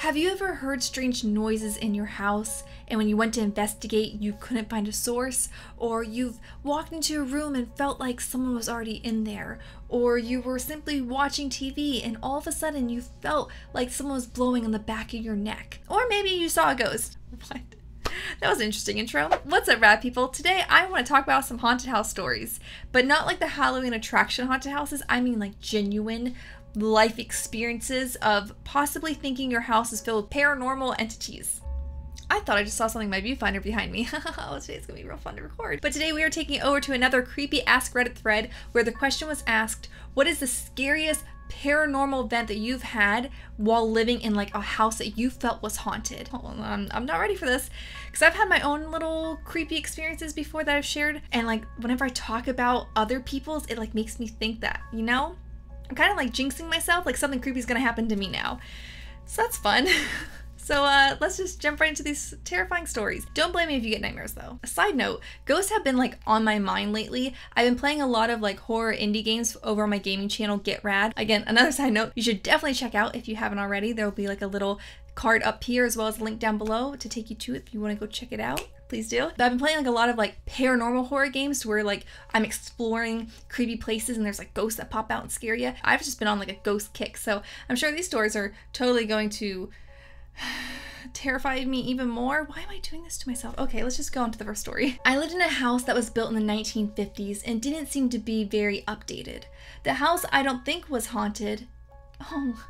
Have you ever heard strange noises in your house and when you went to investigate you couldn't find a source? Or you've walked into a room and felt like someone was already in there? Or you were simply watching TV and all of a sudden you felt like someone was blowing on the back of your neck? Or maybe you saw a ghost. What? That was an interesting intro. What's up, rad people? Today I want to talk about some haunted house stories, but not like the Halloween attraction haunted houses. I mean like genuine life experiences of possibly thinking your house is filled with paranormal entities. I thought I just saw something in my viewfinder behind me. Oh, today's gonna be real fun to record. But today we are taking over to another creepy Ask Reddit thread where the question was asked, what is the scariest paranormal event that you've had while living in like a house that you felt was haunted? Hold on, I'm not ready for this because I've had my own little creepy experiences before that I've shared, and like whenever I talk about other people's, it like makes me think that, you know? I'm kind of like jinxing myself, like something creepy is gonna happen to me now. So that's fun. So let's just jump right into these terrifying stories. Don't blame me if you get nightmares though. A side note, ghosts have been like on my mind lately. I've been playing a lot of like horror indie games over on my gaming channel, Get Rad. Again, another side note, you should definitely check out if you haven't already. There will be like a little card up here as well as a link down below to take you to it if you want to go check it out. Please do. But I've been playing like a lot of like paranormal horror games where like I'm exploring creepy places and there's like ghosts that pop out and scare you. I've just been on like a ghost kick, so I'm sure these stories are totally going to terrify me even more. Why am I doing this to myself? Okay, let's just go on to the first story. I lived in a house that was built in the 1950s and didn't seem to be very updated. The house I don't think was haunted. Oh.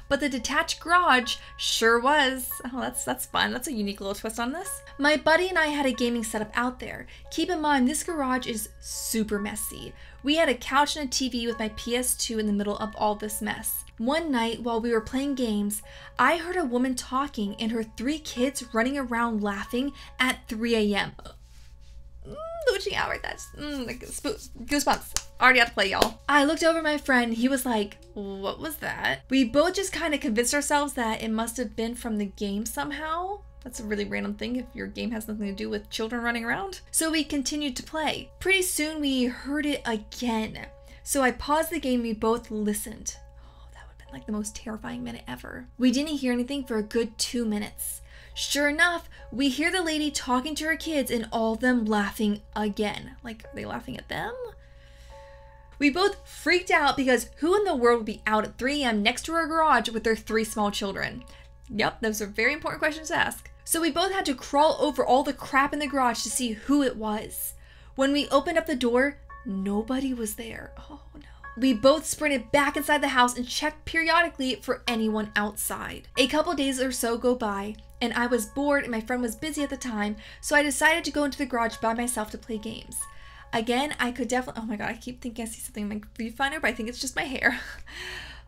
But the detached garage sure was. Oh, that's fun. That's a unique little twist on this. My buddy and I had a gaming setup out there. Keep in mind, this garage is super messy. We had a couch and a TV with my PS2 in the middle of all this mess. One night, while we were playing games, I heard a woman talking and her 3 kids running around laughing at 3 a.m. The witching hour, that's like goosebumps. Already have to play, y'all. I looked over at my friend. He was like, what was that? We both just kind of convinced ourselves that it must have been from the game somehow. That's a really random thing if your game has nothing to do with children running around. So we continued to play. Pretty soon we heard it again. So I paused the game and we both listened. Oh, that would have been like the most terrifying minute ever. We didn't hear anything for a good 2 minutes. Sure enough, we hear the lady talking to her kids and all of them laughing again. Like, are they laughing at them? We both freaked out because who in the world would be out at 3 a.m. next to our garage with their 3 small children? Yep, those are very important questions to ask. So we both had to crawl over all the crap in the garage to see who it was. When we opened up the door, nobody was there. Oh no. We both sprinted back inside the house and checked periodically for anyone outside. A couple days or so go by, and I was bored and my friend was busy at the time, so I decided to go into the garage by myself to play games. Again, I could definitely, oh my god, I keep thinking I see something in my viewfinder, but I think it's just my hair.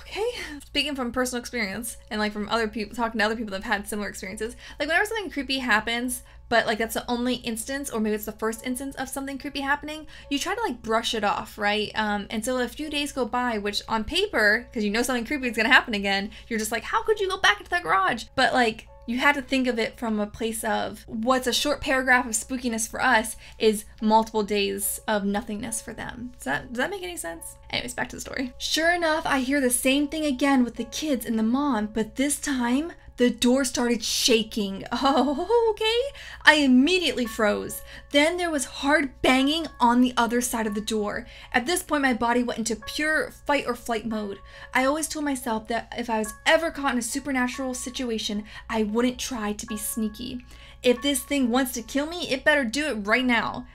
Okay. Speaking from personal experience and like from other people, talking to other people that have had similar experiences, like whenever something creepy happens, but like that's the only instance, or maybe it's the first instance of something creepy happening, you try to like brush it off, right? And so a few days go by, which on paper, because you know something creepy is gonna happen again, you're just like, how could you go back into that garage? But like, you had to think of it from a place of what's a short paragraph of spookiness for us is multiple days of nothingness for them. Does that make any sense? Anyways, back to the story. Sure enough, I hear the same thing again with the kids and the mom, but this time the door started shaking. Oh, okay. I immediately froze. Then there was hard banging on the other side of the door. At this point, my body went into pure fight or flight mode. I always told myself that if I was ever caught in a supernatural situation, I wouldn't try to be sneaky. If this thing wants to kill me, it better do it right now.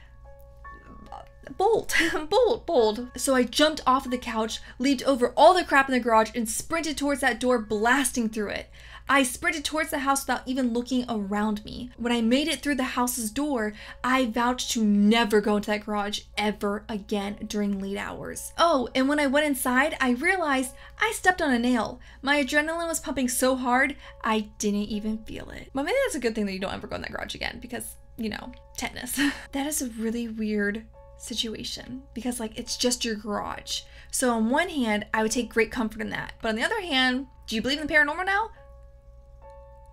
Bold, bold. So I jumped off of the couch, leaped over all the crap in the garage, and sprinted towards that door, blasting through it. I sprinted towards the house without even looking around me. When I made it through the house's door, I vowed to never go into that garage ever again during late hours. Oh, and when I went inside, I realized I stepped on a nail. My adrenaline was pumping so hard, I didn't even feel it. But maybe that's a good thing that you don't ever go in that garage again because, you know, tetanus. That is a really weird situation because like it's just your garage. So on one hand, I would take great comfort in that. But on the other hand, do you believe in the paranormal now?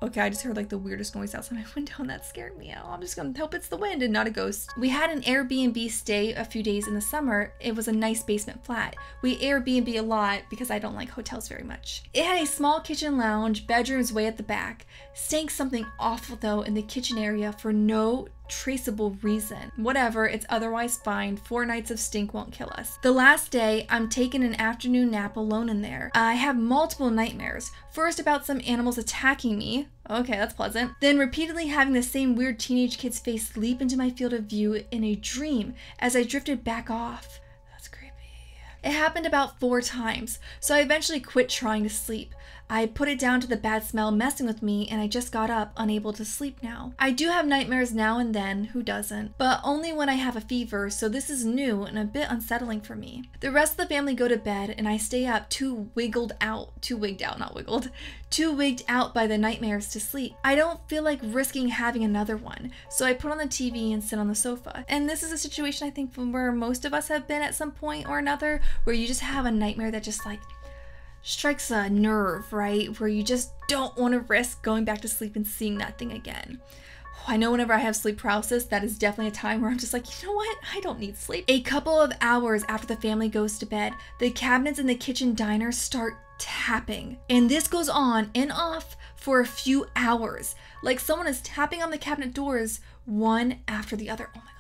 okay, I just heard like the weirdest noise outside my window and that scared me out. I'm just gonna hope it's the wind and not a ghost. We had an Airbnb stay a few days in the summer. It was a nice basement flat. We Airbnb a lot because I don't like hotels very much. It had a small kitchen lounge, bedrooms way at the back. Stank something awful though in the kitchen area for no traceable reason. Whatever, it's otherwise fine. 4 nights of stink won't kill us. The last day, I'm taking an afternoon nap alone in there. I have multiple nightmares. First about some animals attacking me. Okay, that's pleasant. Then repeatedly having the same weird teenage kid's face leap into my field of view in a dream as I drifted back off. That's creepy. It happened about 4 times, so I eventually quit trying to sleep. I put it down to the bad smell messing with me, and I just got up, unable to sleep now. I do have nightmares now and then, who doesn't? But only when I have a fever, so this is new and a bit unsettling for me. The rest of the family go to bed, and I stay up too wigged out by the nightmares to sleep. I don't feel like risking having another one, so I put on the TV and sit on the sofa. And this is a situation I think where most of us have been at some point or another, where you just have a nightmare that just like strikes a nerve, right? Where you just don't want to risk going back to sleep and seeing that thing again. I know whenever I have sleep paralysis, that is definitely a time where I'm just like, you know what? I don't need sleep. A couple of hours after the family goes to bed, the cabinets in the kitchen diner start tapping. And this goes on and off for a few hours. Like someone is tapping on the cabinet doors one after the other. Oh my God.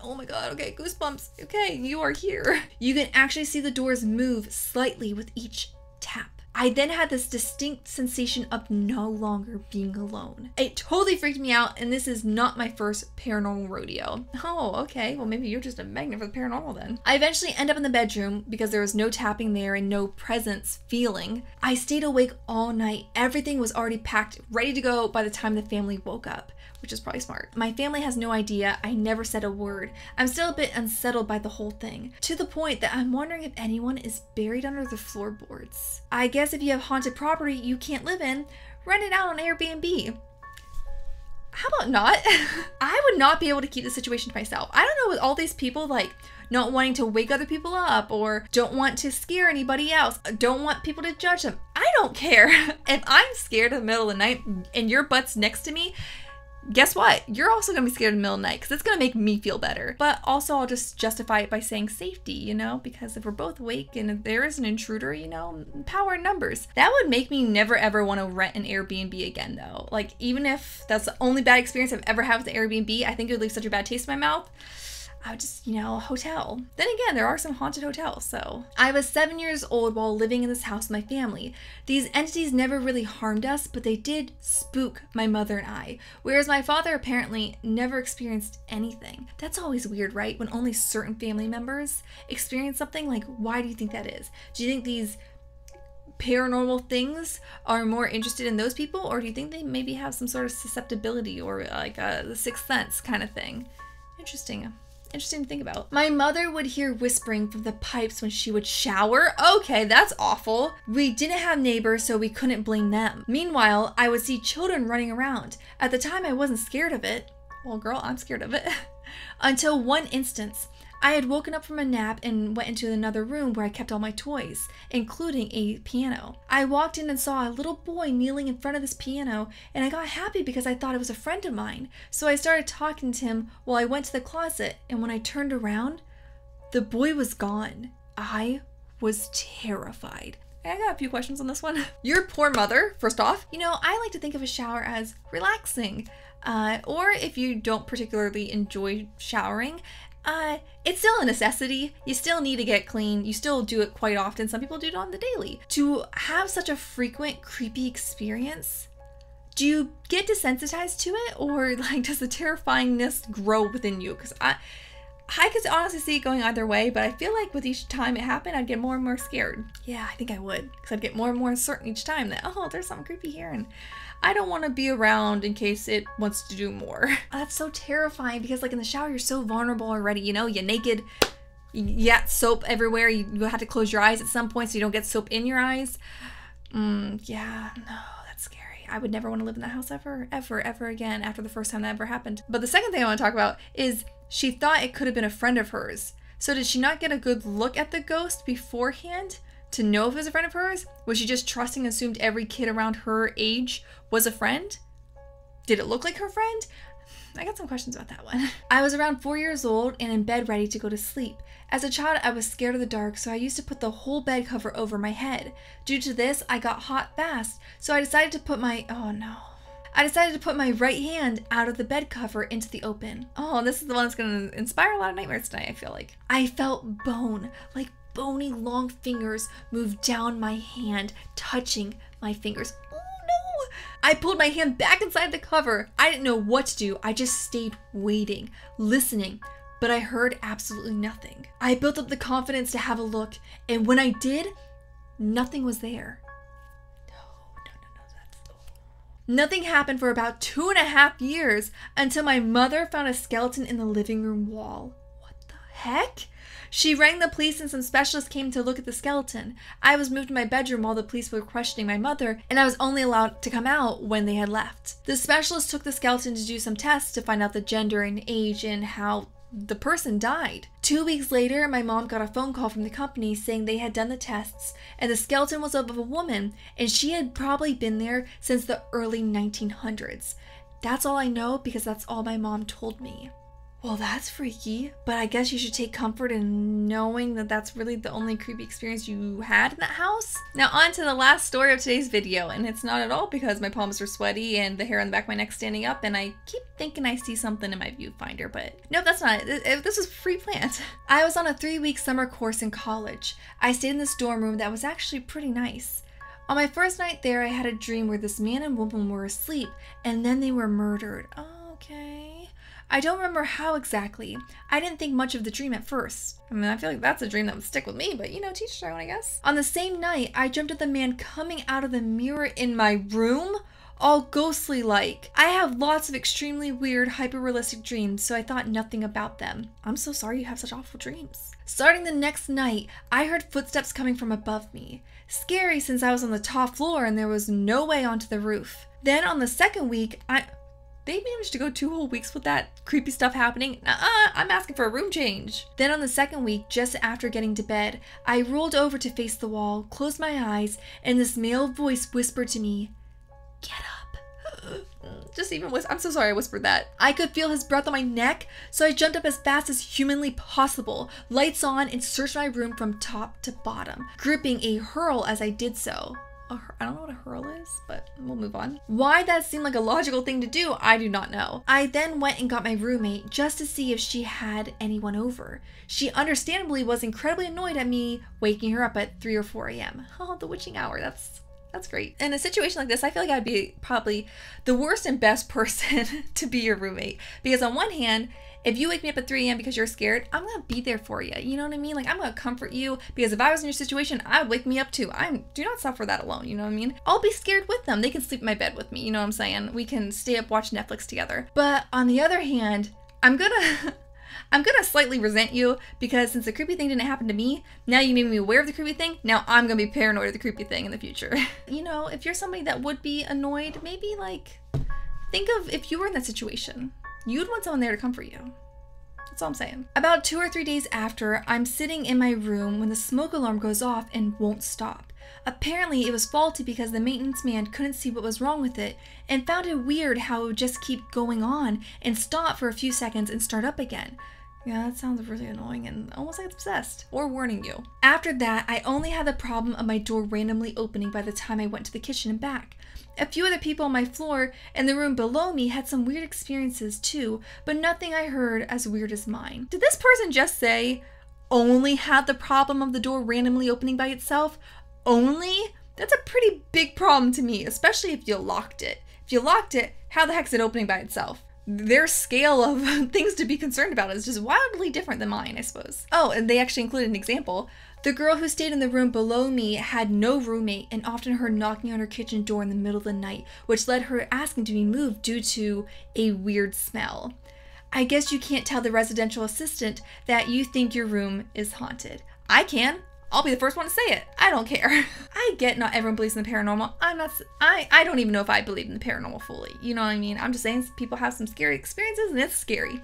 Oh my God, okay, goosebumps. Okay, you are here. You can actually see the doors move slightly with each tap. I then had this distinct sensation of no longer being alone. It totally freaked me out, and this is not my first paranormal rodeo. Oh, okay, well maybe you're just a magnet for the paranormal then. I eventually end up in the bedroom because there was no tapping there and no presence feeling. I stayed awake all night. Everything was already packed, ready to go by the time the family woke up, which is probably smart. My family has no idea. I never said a word. I'm still a bit unsettled by the whole thing, to the point that I'm wondering if anyone is buried under the floorboards. I guess if you have haunted property you can't live in, rent it out on Airbnb. How about not? I would not be able to keep the situation to myself. I don't know, with all these people like not wanting to wake other people up or don't want to scare anybody else, don't want people to judge them. I don't care. If I'm scared in the middle of the night and your butt's next to me, guess what? You're also gonna be scared in the middle of the night because it's gonna make me feel better. But also I'll just justify it by saying safety, you know, because if we're both awake and if there is an intruder, you know, power in numbers. That would make me never ever want to rent an Airbnb again though. Like even if that's the only bad experience I've ever had with the Airbnb, I think it would leave such a bad taste in my mouth. I would just, you know, a hotel. Then again, there are some haunted hotels, so. I was 7 years old while living in this house with my family. These entities never really harmed us, but they did spook my mother and I, whereas my father apparently never experienced anything. That's always weird, right? When only certain family members experience something, like, why do you think that is? Do you think these paranormal things are more interested in those people, or do you think they maybe have some sort of susceptibility or like the sixth sense kind of thing? Interesting to think about. My mother would hear whispering from the pipes when she would shower. Okay, that's awful. We didn't have neighbors, so we couldn't blame them. Meanwhile, I would see children running around. At the time, I wasn't scared of it. Well, girl, I'm scared of it. Until one instance. I had woken up from a nap and went into another room where I kept all my toys, including a piano. I walked in and saw a little boy kneeling in front of this piano, and I got happy because I thought it was a friend of mine. So I started talking to him while I went to the closet, and when I turned around, the boy was gone. I was terrified. I got a few questions on this one. Your poor mother, first off. You know, I like to think of a shower as relaxing, or if you don't particularly enjoy showering, it's still a necessity. You still need to get clean. You still do it quite often. Some people do it on the daily. To have such a frequent, creepy experience, do you get desensitized to it, or like does the terrifyingness grow within you? Because I could honestly see it going either way, but I feel like with each time it happened, I'd get more and more scared. Yeah, I think I would, because I'd get more and more certain each time that, oh, there's something creepy here, and I don't want to be around in case it wants to do more. That's so terrifying, because like in the shower, you're so vulnerable already, you know, you're naked, you got soap everywhere, you have to close your eyes at some point so you don't get soap in your eyes. Yeah, no, that's scary. I would never want to live in that house ever again after the first time that ever happened. But the second thing I want to talk about is she thought it could have been a friend of hers. So did she not get a good look at the ghost beforehand to know if it was a friend of hers? Was she just trusting and assumed every kid around her age was a friend? Did it look like her friend? I got some questions about that one. I was around 4 years old and in bed ready to go to sleep. As a child, I was scared of the dark, so I used to put the whole bed cover over my head. Due to this, I got hot fast, so I decided to put my right hand out of the bed cover into the open. Oh, this is the one that's gonna inspire a lot of nightmares tonight, I feel like. I felt bone, like bony long fingers move down my hand, touching my fingers. I pulled my hand back inside the cover. I didn't know what to do. I just stayed waiting, listening, but I heard absolutely nothing. I built up the confidence to have a look, and when I did, nothing was there. Nothing happened for about 2.5 years until my mother found a skeleton in the living room wall. What the heck? She rang the police and some specialists came to look at the skeleton. I was moved to my bedroom while the police were questioning my mother, and I was only allowed to come out when they had left. The specialists took the skeleton to do some tests to find out the gender and age and how the person died. 2 weeks later, my mom got a phone call from the company saying they had done the tests and the skeleton was of a woman and she had probably been there since the early 1900s. That's all I know because that's all my mom told me. Well, that's freaky, but I guess you should take comfort in knowing that that's really the only creepy experience you had in that house. Now on to the last story of today's video, and it's not at all because my palms are sweaty and the hair on the back of my neck standing up and I keep thinking I see something in my viewfinder, but no, that's not it. This is pre-planned. I was on a 3-week summer course in college. I stayed in this dorm room that was actually pretty nice. On my first night there, I had a dream where this man and woman were asleep and then they were murdered. Okay. I don't remember how exactly. I didn't think much of the dream at first. I mean, I feel like that's a dream that would stick with me, but you know, teach their own, I guess. On the same night, I dreamt of the man coming out of the mirror in my room, all ghostly like. I have lots of extremely weird, hyper-realistic dreams, so I thought nothing about them. I'm so sorry you have such awful dreams. Starting the next night, I heard footsteps coming from above me. Scary since I was on the top floor and there was no way onto the roof. Then on the second week, they managed to go 2 whole weeks with that creepy stuff happening. I'm asking for a room change. Then on the second week, just after getting to bed, I rolled over to face the wall, closed my eyes, and this male voice whispered to me, "Get up." Just even I'm so sorry I whispered that. I could feel his breath on my neck, so I jumped up as fast as humanly possible, lights on, and searched my room from top to bottom, gripping a hurl as I did so. I don't know what a hurl is, but we'll move on. Why that seemed like a logical thing to do, I do not know. I then went and got my roommate just to see if she had anyone over. She understandably was incredibly annoyed at me waking her up at 3 or 4 a.m. Oh, the witching hour, that's great. In a situation like this, I feel like I'd be probably the worst and best person to be your roommate. Because on one hand, if you wake me up at 3 a.m. because you're scared, I'm gonna be there for you. You know what I mean? Like, I'm gonna comfort you because if I was in your situation, I'd wake me up too. Do not suffer that alone. You know what I mean? I'll be scared with them. They can sleep in my bed with me. You know what I'm saying? We can stay up, watch Netflix together. But on the other hand, I'm gonna slightly resent you because since the creepy thing didn't happen to me, now you made me aware of the creepy thing. Now I'm gonna be paranoid of the creepy thing in the future. You know, if you're somebody that would be annoyed, maybe like think of if you were in that situation. You'd want someone there to comfort you. That's all I'm saying. About 2 or 3 days after, I'm sitting in my room when the smoke alarm goes off and won't stop. Apparently, it was faulty because the maintenance man couldn't see what was wrong with it and found it weird how it would just keep going on and stop for a few seconds and start up again. Yeah, that sounds really annoying and almost like it's possessed or warning you. After that, I only had the problem of my door randomly opening by the time I went to the kitchen and back. A few other people on my floor and the room below me had some weird experiences too, but nothing I heard as weird as mine. Did this person just say, only had the problem of the door randomly opening by itself? Only? That's a pretty big problem to me, especially if you locked it. If you locked it, how the heck is it opening by itself? Their scale of things to be concerned about is just wildly different than mine, I suppose. Oh, and they actually included an example. The girl who stayed in the room below me had no roommate and often heard knocking on her kitchen door in the middle of the night, which led her asking to be moved due to a weird smell. I guess you can't tell the residential assistant that you think your room is haunted. I can. I'll be the first one to say it. I don't care. I get not everyone believes in the paranormal. I don't even know if I believe in the paranormal fully. You know what I mean? I'm just saying people have some scary experiences and it's scary.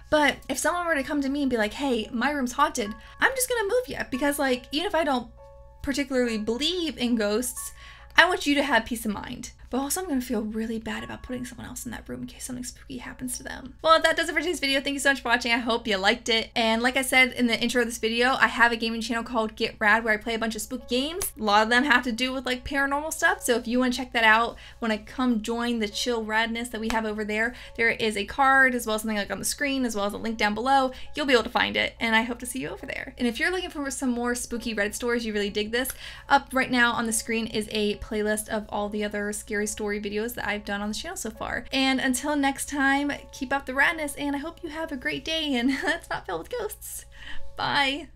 But if someone were to come to me and be like, hey, my room's haunted, I'm just gonna move you because like, even if I don't particularly believe in ghosts, I want you to have peace of mind. But also I'm going to feel really bad about putting someone else in that room in case something spooky happens to them. Well, that does it for today's video. Thank you so much for watching. I hope you liked it. And like I said in the intro of this video, I have a gaming channel called Get Rad where I play a bunch of spooky games. A lot of them have to do with like paranormal stuff. So if you want to check that out, when I come join the chill radness that we have over there, there is a card as well as something like on the screen as well as a link down below. You'll be able to find it and I hope to see you over there. And if you're looking for some more spooky Reddit stories, you really dig this, up right now on the screen is a playlist of all the other scary story videos that I've done on the channel so far. And until next time, keep up the radness and I hope you have a great day and it's not filled with ghosts. Bye.